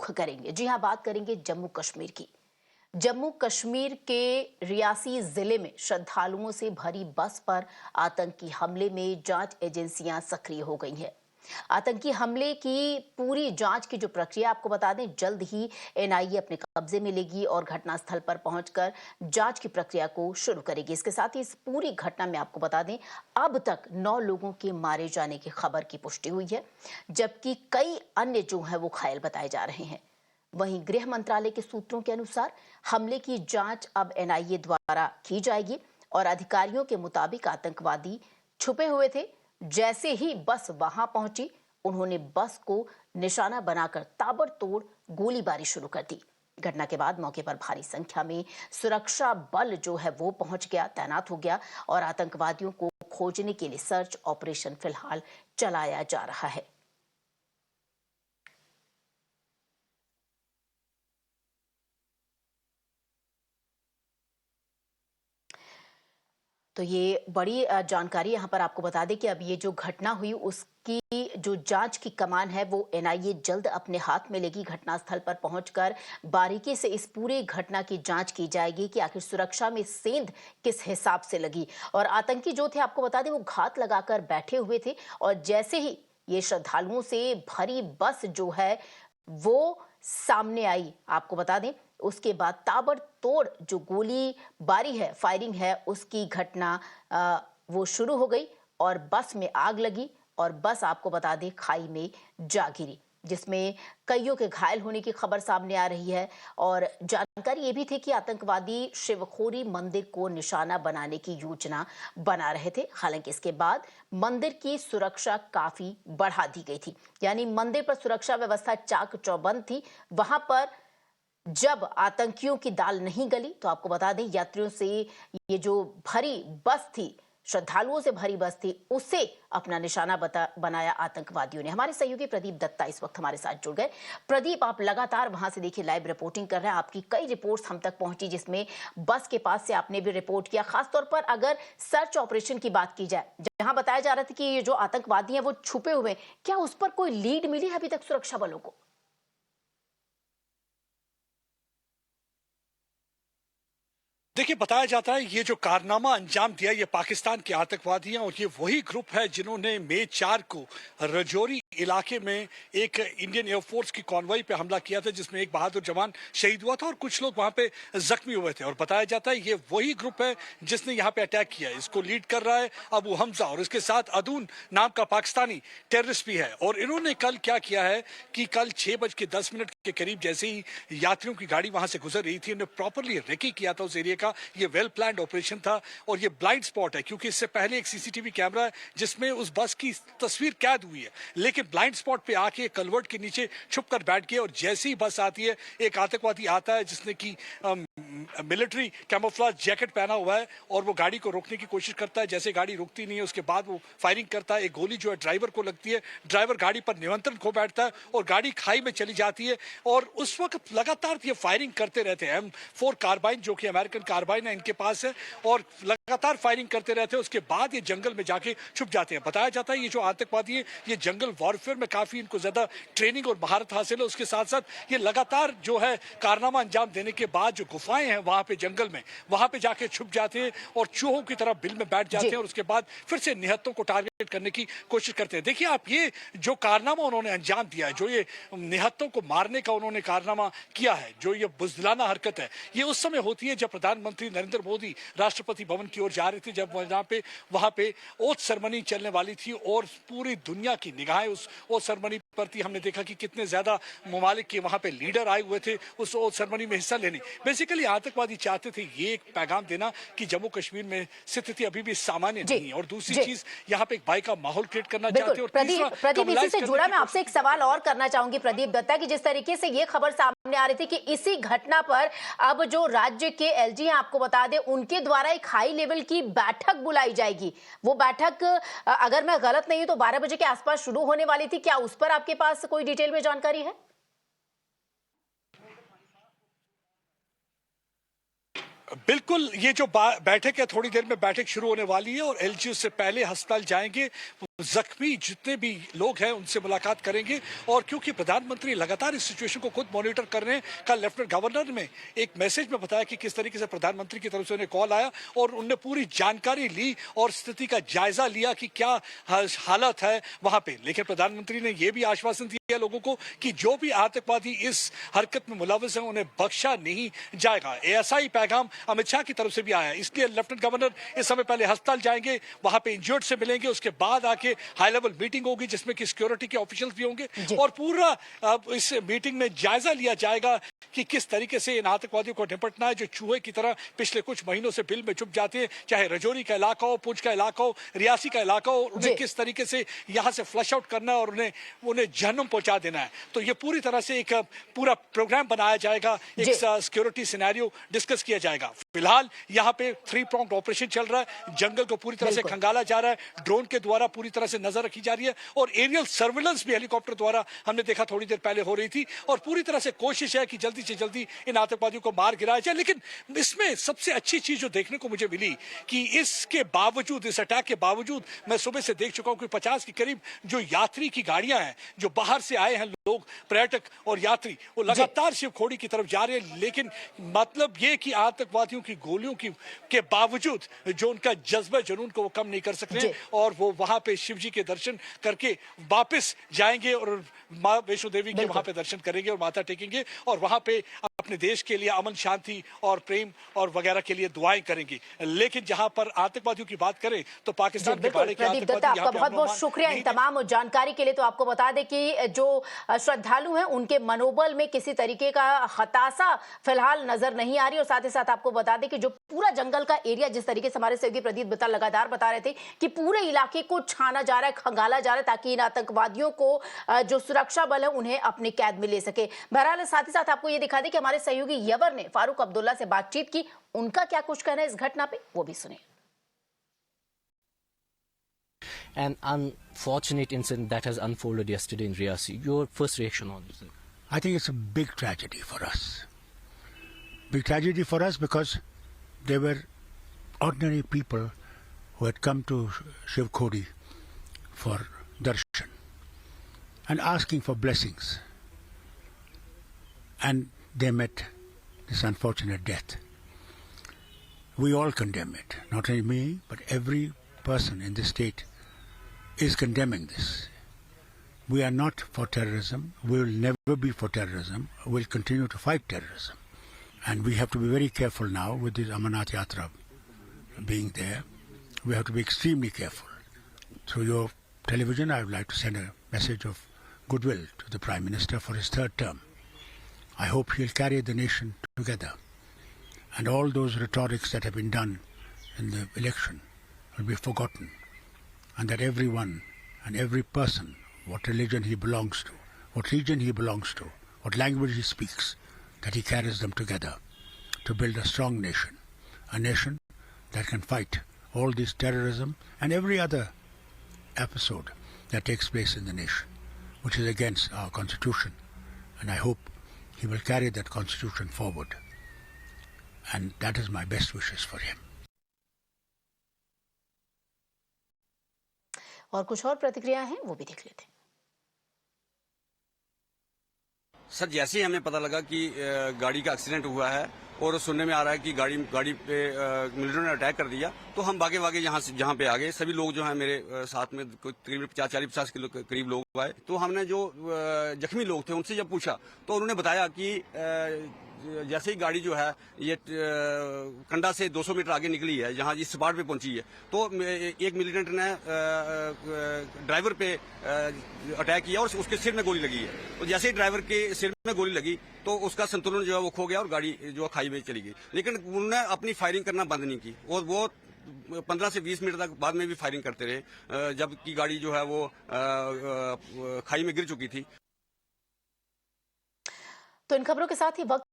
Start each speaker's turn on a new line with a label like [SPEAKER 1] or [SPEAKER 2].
[SPEAKER 1] रुख करेंगे। जी हां, बात करेंगे जम्मू कश्मीर की। जम्मू कश्मीर के रियासी जिले में श्रद्धालुओं से भरी बस पर आतंकी हमले में जांच एजेंसियां सक्रिय हो गई हैं। आतंकी हमले की पूरी जांच की जो प्रक्रिया, आपको बता दें, जल्द ही एनआईए अपने कब्जे में लेगी और घटनास्थल पर पहुंचकर जांच की प्रक्रिया को शुरू करेगी। इसके साथ ही इस पूरी घटना में आपको बता दें, अब तक 9 लोगों के मारे जाने की खबर की पुष्टि हुई है, जबकि कई अन्य जो हैं वो घायल बताए जा रहे हैं। वहीं गृह मंत्रालय के सूत्रों के अनुसार हमले की जांच अब एनआईए द्वारा की जाएगी और अधिकारियों के मुताबिक आतंकवादी छुपे हुए थे। जैसे ही बस वहां पहुंची, उन्होंने बस को निशाना बनाकर ताबड़तोड़ गोलीबारी शुरू कर दी। घटना के बाद मौके पर भारी संख्या में सुरक्षा बल जो है वो पहुंच गया, तैनात हो गया और आतंकवादियों को खोजने के लिए सर्च ऑपरेशन फिलहाल चलाया जा रहा है। तो ये बड़ी जानकारी यहाँ पर आपको बता दें कि अब ये जो घटना हुई उसकी जो जांच की कमान है वो एनआईए जल्द अपने हाथ में लेगी। घटनास्थल पर पहुंचकर बारीकी से इस पूरी घटना की जांच की जाएगी कि आखिर सुरक्षा में सेंध किस हिसाब से लगी। और आतंकी जो थे, आपको बता दें, वो घात लगाकर बैठे हुए थे और जैसे ही ये श्रद्धालुओं से भरी बस जो है वो सामने आई, आपको बता दें, उसके बाद ताबड़तोड़ जो गोलीबारी है, फायरिंग है, उसकी घटना वो शुरू हो गई और बस में आग लगी और बस, आपको बता दें, खाई में जा गिरी, जिसमें कईयों के घायल होने की खबर सामने आ रही है। और जानकारी ये भी थी कि आतंकवादी शिवखोरी मंदिर को निशाना बनाने की योजना बना रहे थे। हालांकि इसके बाद मंदिर की सुरक्षा काफी बढ़ा दी गई थी, यानी मंदिर पर सुरक्षा व्यवस्था चाक चौबंद थी। वहां पर जब आतंकियों की दाल नहीं गली तो आपको बता दें, यात्रियों से ये जो भरी बस थी, श्रद्धालुओं से भरी बस थी, उसे अपना निशाना बनाया आतंकवादियों ने। हमारे सहयोगी प्रदीप दत्ता इस वक्त हमारे साथ जुड़ गए। प्रदीप, आप लगातार वहां से देखिए लाइव रिपोर्टिंग कर रहे हैं। आपकी कई रिपोर्ट्स हम तक पहुंची, जिसमें बस के पास से आपने भी रिपोर्ट किया। खासतौर पर अगर सर्च ऑपरेशन की बात की जाए, जहां बताया जा रहा था कि ये जो आतंकवादी हैं वो छुपे हुए हैं, क्या उस पर कोई लीड मिली है अभी तक सुरक्षा बलों को?
[SPEAKER 2] देखिए, बताया जाता है ये जो कारनामा अंजाम दिया ये पाकिस्तान के आतंकवादी हैं और ये वही ग्रुप है जिन्होंने मई 4 को रजौरी इलाके में एक इंडियन एयरफोर्स की कॉन्वॉय पे हमला किया था, जिसमें एक बहादुर जवान शहीद हुआ था और कुछ लोग वहां पे जख्मी हुए थे। और बताया जाता है ये वही ग्रुप है जिसने यहाँ पे अटैक किया है। इसको लीड कर रहा है अबू हमजा और इसके साथ अदून नाम का पाकिस्तानी टेररिस्ट भी है। और इन्होंने कल क्या किया है कि कल 6:10 के करीब जैसे ही यात्रियों की गाड़ी वहां से गुजर रही थी, उन्होंने प्रॉपरली रेकी किया था उस एरिया का। ये वेल प्लान्ड ऑपरेशन था और ये ब्लाइंड स्पॉट है, क्योंकि इससे पहले एक सीसीटीवी कैमरा है जिसमें उस बस की तस्वीर कैद हुई है, लेकिन ब्लाइंड स्पॉट पे आके कलवर्ट के नीचे छुप कर बैठ गए। और जैसे ही बस आती है, एक आतंकवादी आता है जिसने की मिलिट्री कैमोफ्लेज जैकेट पहना हुआ है और वो गाड़ी को रोकने की कोशिश करता है। जैसे गाड़ी रुकती नहीं है, उसके बाद वो फायरिंग करता है। एक गोली जो है ड्राइवर को लगती है, ड्राइवर गाड़ी पर नियंत्रण खो बैठता है और गाड़ी खाई में चली जाती है। और उस वक्त लगातार ये फायरिंग करते रहते हैं। M4 कार्बाइन जो कि अमेरिकन कार्बाइन है इनके पास है, और लगातार फायरिंग करते रहते हैं। उसके बाद ये जंगल में जाके छुप जाते हैं। बताया जाता है ये जो आतंकवादी है ये जंगल वॉरफेयर में काफी इनको ज्यादा ट्रेनिंग और महारत हासिल है। उसके साथ साथ ये लगातार जो है कारनामा अंजाम देने के बाद जो गुफाएं हैं वहां पे जंगल में, वहां पे जाके छुप जाते हैं और चूहों की तरह बिल में बैठ जाते हैं और उसके बाद फिर से निहत्तों को टारगेट करने की कोशिश करते हैं। देखिए आप, ये जो कारनामा उन्होंने अंजाम दिया है, जो ये निहत्तों को मारने का उन्होंने कारनामा किया है, जो ये बुज़दिलाना हरकत है, ये उस समय होती है जब प्रधानमंत्री नरेंद्र मोदी राष्ट्रपति भवन की ओर जा रहे थे, जब वहां पे ओथ सेरेमनी चलने वाली थी और पूरी दुनिया की निगाहें उस ओथ सेरेमनी पर थी। हमने देखा कि कितने ज्यादा ममालिक के वहां पे लीडर आए हुए थे उस ओथ सेरेमनी में हिस्सा लेने। बेसिकली आतंकवादी चाहते थे ये एक पैगाम देना कि जम्मू कश्मीर में स्थिति अभी भी सामान्य नहीं है, और दूसरी चीज यहाँ पे एक भय का माहौल क्रिएट करना चाहते हैं। और
[SPEAKER 1] प्रदीप, इसी से जुड़ा मैं आपसे एक सवाल और करना चाहूंगी प्रदीप दत्ता, की जिस तरीके से ये खबर सामने आ रही थी कि इसी घटना पर अब जो राज्य के एलजी हैं, आपको बता दें, उनके द्वारा एक हाई लेवल की बैठक बुलाई जाएगी। वो बैठक, अगर मैं गलत नहीं हूं तो 12 बजे के आसपास शुरू होने वाली थी। क्या उस पर आपके पास कोई डिटेल में जानकारी है?
[SPEAKER 2] बिल्कुल, ये जो बैठक है, थोड़ी देर में बैठक शुरू होने वाली है और एलजी उससे पहले अस्पताल जाएंगे। जख्मी जितने भी लोग हैं उनसे मुलाकात करेंगे। और क्योंकि प्रधानमंत्री लगातार इस सिचुएशन को खुद मॉनिटर कर रहे हैं, कल लेफ्टिनेंट गवर्नर ने एक मैसेज में बताया कि किस तरीके से प्रधानमंत्री की तरफ से उन्हें कॉल आया और उनने पूरी जानकारी ली और स्थिति का जायजा लिया कि क्या हालत है वहां पे। लेकिन प्रधानमंत्री ने यह भी आश्वासन दिया लोगों को कि जो भी आतंकवादी इस हरकत में मुलविस हैं उन्हें बख्शा नहीं जाएगा। ऐसा ही पैगाम अमित शाह की तरफ से भी आया। इसलिए लेफ्टिनेंट गवर्नर इस समय पहले अस्पताल जाएंगे, वहां पे इंजर्ड से मिलेंगे, उसके बाद आके हाई लेवल मीटिंग होगी जिसमें कि सिक्योरिटी के ऑफिशियल्स भी होंगे और पूरा इस मीटिंग में जायजा लिया जाएगा कि किस तरीके से इन आतंकवादियों को निपटना है जो चूहे की तरह पिछले कुछ महीनों से बिल में छुप जाते हैं, चाहे रजौरी का इलाका हो, पुंछ का इलाका हो, रियासी का इलाका हो। उन्हें किस तरीके से यहां से फ्लश आउट करना है और उन्हें जहन्नुम पहुंचा देना है। तो ये पूरी तरह से एक पूरा प्रोग्राम बनाया जाएगा, एक सिक्योरिटी सिनेरियो डिस्कस किया जाएगा। फिलहाल यहाँ पे 3 pronged ऑपरेशन चल रहा है, जंगल को पूरी तरह से खंगाला जा रहा है, ड्रोन के द्वारा पूरी तरह से नजर रखी जा रही है और एरियल सर्विलेंस भी हेलीकॉप्टर द्वारा हमने देखा थोड़ी देर पहले हो रही थी और पूरी तरह से कोशिश है कि जल्दी से जल्दी इन आतंकवादियों को मार गिराया जाए। लेकिन इसमें सबसे अच्छी चीज जो देखने को मुझे मिली कि इसके बावजूद, इस अटैक के बावजूद, मैं सुबह से देख चुका हूं कि 50 के करीब जो यात्री की गाड़ियां हैं, जो बाहर से आए हैं लोग, पर्यटक और यात्री, वो लगातार शिवखोड़ी की तरफ जा रहे हैं। लेकिन मतलब ये कि आतंकवादियों की गोलियों के बावजूद जो उनका जज्बा जुनून को वो कम नहीं कर सकते और वो वहां पे शिव जी के दर्शन करके वापस जाएंगे और मां वैष्णो देवी के वहां पे दर्शन करेंगे और माथा टेकेंगे और वहां पे अपने देश के लिए अमन, शांति और प्रेम और वगैरह के लिए दुआएं करेंगे। लेकिन जहां पर आतंकवादियों की बात करें तो पाकिस्तान के बारे के
[SPEAKER 1] प्रदीप दत्ता, आपका बहुत बहुत शुक्रिया इन तमाम जानकारी के लिए। तो आपको बता दें कि जो श्रद्धालु हैं उनके मनोबल में किसी तरीके का हताशा फिलहाल नजर नहीं आ रही और साथ ही साथ आपको बता दें कि जो पूरा जंगल का एरिया, जिस तरीके से हमारे सहयोगी प्रदीप दत्ता लगातार बता रहे थे कि पूरे इलाके को छाना जा रहा है, खंगाला जा रहा है ताकि इन आतंकवादियों को जो सुरक्षा बल है उन्हें अपनी कैद में ले सके। बहरहाल साथ ही साथ आपको ये दिखा दें कि हमारे सहयोगी यवर ने फारूक अब्दुल्ला से बातचीत की, उनका क्या कुछ कहना है इस घटना पे वो भी सुने।
[SPEAKER 3] An unfortunate incident that has unfolded yesterday in Riyasi. Your first reaction on this?
[SPEAKER 4] I think it's a big tragedy for us. Big tragedy for us because they were ordinary people who had come to Shiv Khodi for darshan and asking for blessings. And they met this unfortunate death. We all condemn it. Not only me, but every person in this state is condemning this. We are not for terrorism. We will never be for terrorism. We'll continue to fight terrorism. And we have to be very careful now with this Amarnath Yatra being there. We have to be extremely careful. Through your television, I would like to send a message of goodwill to the Prime Minister for his 3rd term. I hope he'll carry the nation together. And all those rhetorics that have been done in the election will be forgotten. And that everyone and every person, what religion he belongs to, what region he belongs to, what language he speaks, that he carries them together to build a strong nation. A nation that can fight all this terrorism and every other episode that takes place in the nation, which is against our constitution. And I hope he will carry that constitution forward. And that is my best wishes for him.
[SPEAKER 1] और कुछ और प्रतिक्रिया हैं वो भी देख लेते हैं।
[SPEAKER 5] सर, जैसे ही हमें पता लगा कि गाड़ी का एक्सीडेंट हुआ है और सुनने में आ रहा है कि गाड़ी पे मिलिट्री ने अटैक कर दिया, तो हम भागे यहाँ से जहाँ पे आ गए। सभी लोग जो हैं मेरे साथ में तकरीबन 40-50 किलो करीब लोग आए। तो हमने जो जख्मी लोग थे उनसे जब पूछा तो उन्होंने बताया कि जैसे ही गाड़ी जो है ये कंडा से 200 मीटर आगे निकली है, जहाँ इस स्पॉट पे पहुंची है, तो एक मिलिटेंट ने ड्राइवर पे अटैक किया और उसके सिर में गोली लगी है। तो जैसे ही ड्राइवर के सिर में गोली लगी तो उसका संतुलन जो है वो खो गया और गाड़ी जो है खाई में चली गई। लेकिन उन्होंने अपनी फायरिंग करना बंद नहीं की और वो 15 से 20 मिनट तक बाद में भी फायरिंग करते रहे, जबकि गाड़ी जो है वो खाई में गिर चुकी थी।
[SPEAKER 1] तो इन खबरों के साथ ही वक्त